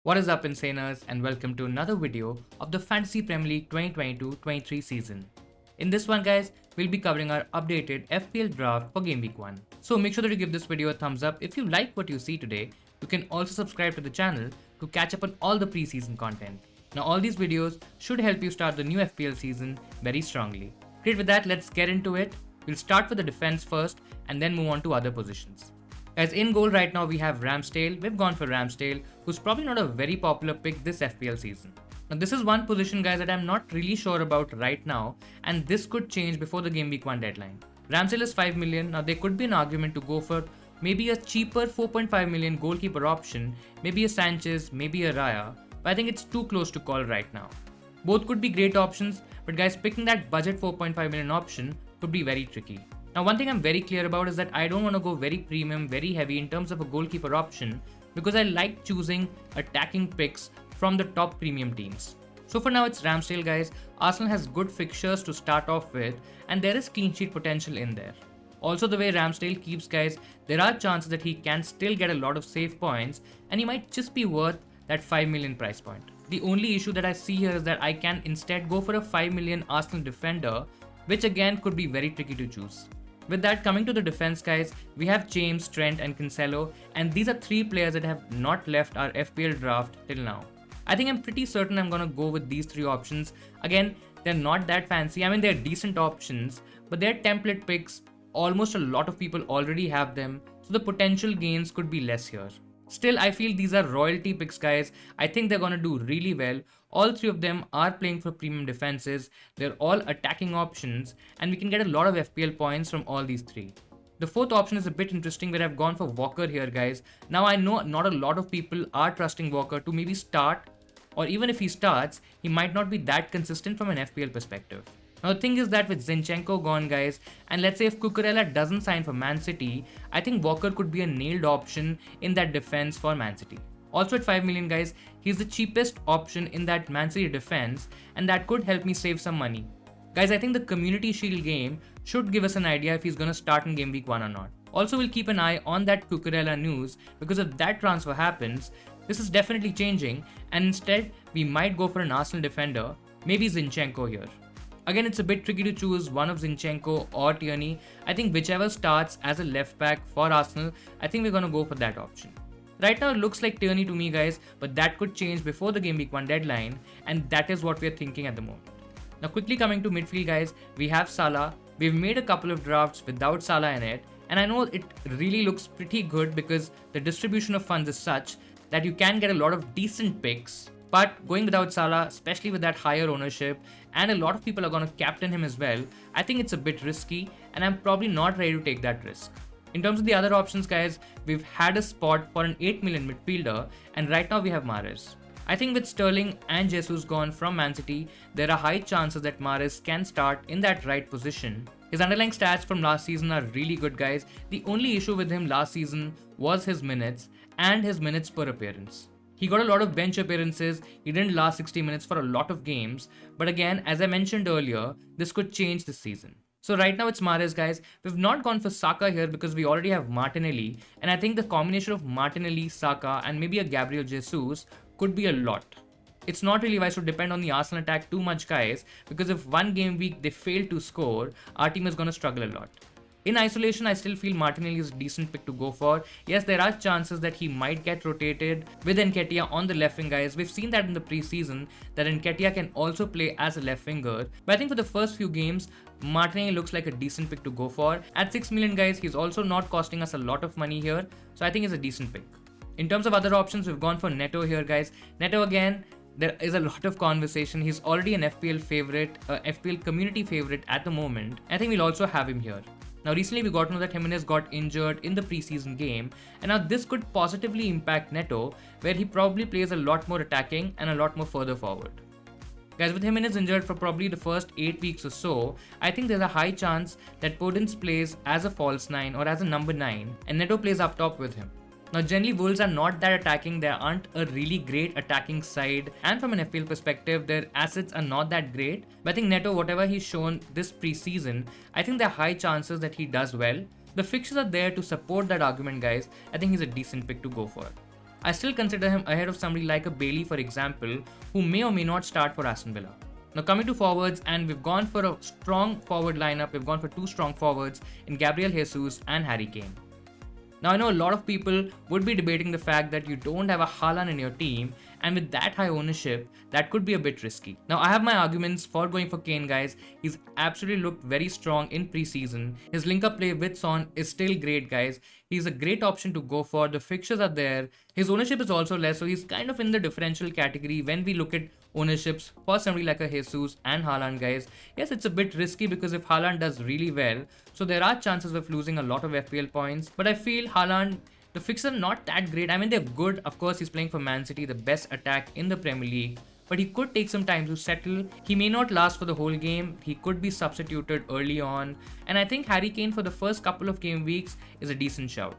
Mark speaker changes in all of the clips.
Speaker 1: What is up, Insaners, and welcome to another video of the Fantasy Premier League 2022-23 season. In this one, guys, we'll be covering our updated FPL draft for Game Week 1. So make sure that you give this video a thumbs up if you like what you see today. You can also subscribe to the channel to catch up on all the preseason content. Now, all these videos should help you start the new FPL season very strongly. Great, with that, let's get into it. We'll start with the defense first and then move on to other positions. Guys, in goal right now we have Ramsdale. We've gone for Ramsdale, who's probably not a very popular pick this FPL season. Now this is one position, guys, that I'm not really sure about right now, and this could change before the Game Week 1 deadline. Ramsdale is 5 million. Now there could be an argument to go for maybe a cheaper 4.5 million goalkeeper option, maybe a Sanchez, maybe a Raya, but I think it's too close to call right now. Both could be great options, but guys, picking that budget 4.5 million option could be very tricky. Now, one thing I'm very clear about is that I don't want to go very premium, very heavy in terms of a goalkeeper option because I like choosing attacking picks from the top premium teams. So for now, it's Ramsdale, guys. Arsenal has good fixtures to start off with, and there is clean sheet potential in there. Also, the way Ramsdale keeps, guys, there are chances that he can still get a lot of save points, and he might just be worth that 5 million price point. The only issue that I see here is that I can instead go for a 5 million Arsenal defender, which again could be very tricky to choose. With that, coming to the defense, guys, we have James, Trent and Cancelo, and these are three players that have not left our FPL draft till now. I think I'm pretty certain I'm gonna go with these three options. Again, they're not that fancy. I mean, they're decent options, but they're template picks. Almost a lot of people already have them, so the potential gains could be less here. Still, I feel these are royalty picks, guys. I think they're gonna do really well. All three of them are playing for premium defenses. They're all attacking options, and we can get a lot of FPL points from all these three. The fourth option is a bit interesting, where I've gone for Walker here, guys. Now, I know not a lot of people are trusting Walker to maybe start, or even if he starts, he might not be that consistent from an FPL perspective. Now the thing is that with Zinchenko gone, guys, and let's say if Cucurella doesn't sign for Man City, I think Walker could be a nailed option in that defense for Man City. Also at 5 million, guys, he's the cheapest option in that Man City defense, and that could help me save some money. Guys, I think the Community Shield game should give us an idea if he's gonna start in Game Week 1 or not. Also, we'll keep an eye on that Cucurella news, because if that transfer happens, this is definitely changing, and instead we might go for an Arsenal defender, maybe Zinchenko here. Again, it's a bit tricky to choose one of Zinchenko or Tierney. I think whichever starts as a left back for Arsenal, I think we're going to go for that option. Right now, it looks like Tierney to me, guys, but that could change before the Game Week 1 deadline, and that is what we're thinking at the moment. Now, quickly coming to midfield, guys, we have Salah. We've made a couple of drafts without Salah in it, and I know it really looks pretty good because the distribution of funds is such that you can get a lot of decent picks. But going without Salah, especially with that higher ownership, and a lot of people are going to captain him as well, I think it's a bit risky, and I'm probably not ready to take that risk. In terms of the other options, guys, we've had a spot for an 8 million midfielder, and right now we have Mahrez. I think with Sterling and Jesus gone from Man City, there are high chances that Mahrez can start in that right position. His underlying stats from last season are really good, guys. The only issue with him last season was his minutes and his minutes per appearance. He got a lot of bench appearances, he didn't last 60 minutes for a lot of games, but again, as I mentioned earlier, this could change this season. So right now it's Mahrez, guys. We've not gone for Saka here because we already have Martinelli, and I think the combination of Martinelli, Saka and maybe a Gabriel Jesus could be a lot. It's not really wise to depend on the Arsenal attack too much, guys, because if one game week they fail to score, our team is going to struggle a lot. In isolation, I still feel Martinelli is a decent pick to go for. Yes, there are chances that he might get rotated with Nketiah on the left wing, guys. We've seen that in the preseason, that Nketiah can also play as a left winger. But I think for the first few games, Martinelli looks like a decent pick to go for. At 6 million, guys, he's also not costing us a lot of money here, so I think he's a decent pick. In terms of other options, we've gone for Neto here, guys. Neto, again, there is a lot of conversation. He's already an FPL favorite, FPL community favorite at the moment. I think we'll also have him here. Now recently we got to know that Jimenez got injured in the preseason game, and now this could positively impact Neto, where he probably plays a lot more attacking and a lot more further forward. Guys, with Jimenez injured for probably the first 8 weeks or so, I think there's a high chance that Podence plays as a false 9 or as a number 9, and Neto plays up top with him. Now generally Wolves are not that attacking, they aren't a really great attacking side, and from an FPL perspective their assets are not that great, but I think Neto, whatever he's shown this preseason, I think there are high chances that he does well. The fixtures are there to support that argument, guys. I think he's a decent pick to go for. I still consider him ahead of somebody like a Bailey, for example, who may or may not start for Aston Villa. Now coming to forwards, and we've gone for a strong forward lineup. We've gone for two strong forwards in Gabriel Jesus and Harry Kane. Now I know a lot of people would be debating the fact that you don't have a Haaland in your team, and with that high ownership, that could be a bit risky. Now I have my arguments for going for Kane, guys. He's absolutely looked very strong in preseason. His link-up play with Son is still great, guys. He's a great option to go for. The fixtures are there. His ownership is also less, so he's kind of in the differential category when we look at ownerships for somebody like a Jesus and Haaland, guys. Yes, it's a bit risky because if Haaland does really well, so there are chances of losing a lot of FPL points. But I feel Haaland, the fixtures are not that great. I mean, they're good. Of course, he's playing for Man City, the best attack in the Premier League. But he could take some time to settle. He may not last for the whole game. He could be substituted early on. And I think Harry Kane for the first couple of game weeks is a decent shout.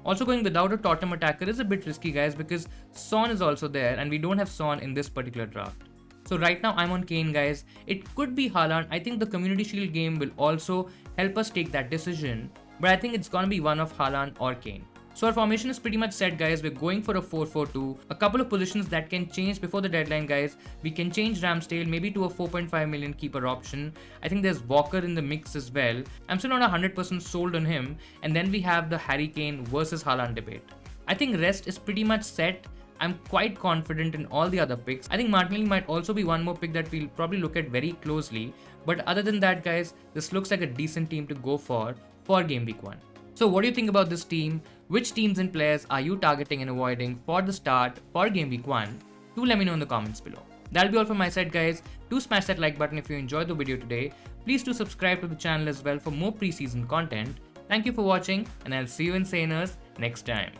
Speaker 1: Also, going without a Tottenham attacker is a bit risky, guys, because Son is also there and we don't have Son in this particular draft. So right now I'm on Kane, guys. It could be Haaland. I think the Community Shield game will also help us take that decision. But I think it's gonna be one of Haaland or Kane. So our formation is pretty much set, guys. We're going for a 4-4-2. A couple of positions that can change before the deadline, guys. We can change Ramsdale maybe to a 4.5 million keeper option. I think there's Walker in the mix as well. I'm still not 100% sold on him. And then we have the Harry Kane versus Haaland debate. I think rest is pretty much set. I'm quite confident in all the other picks. I think Martinelli might also be one more pick that we'll probably look at very closely. But other than that, guys, this looks like a decent team to go for Game Week 1. So what do you think about this team? Which teams and players are you targeting and avoiding for the start for Game Week 1? Do let me know in the comments below. That'll be all from my side, guys. Do smash that like button if you enjoyed the video today. Please do subscribe to the channel as well for more preseason content. Thank you for watching, and I'll see you in Saners next time.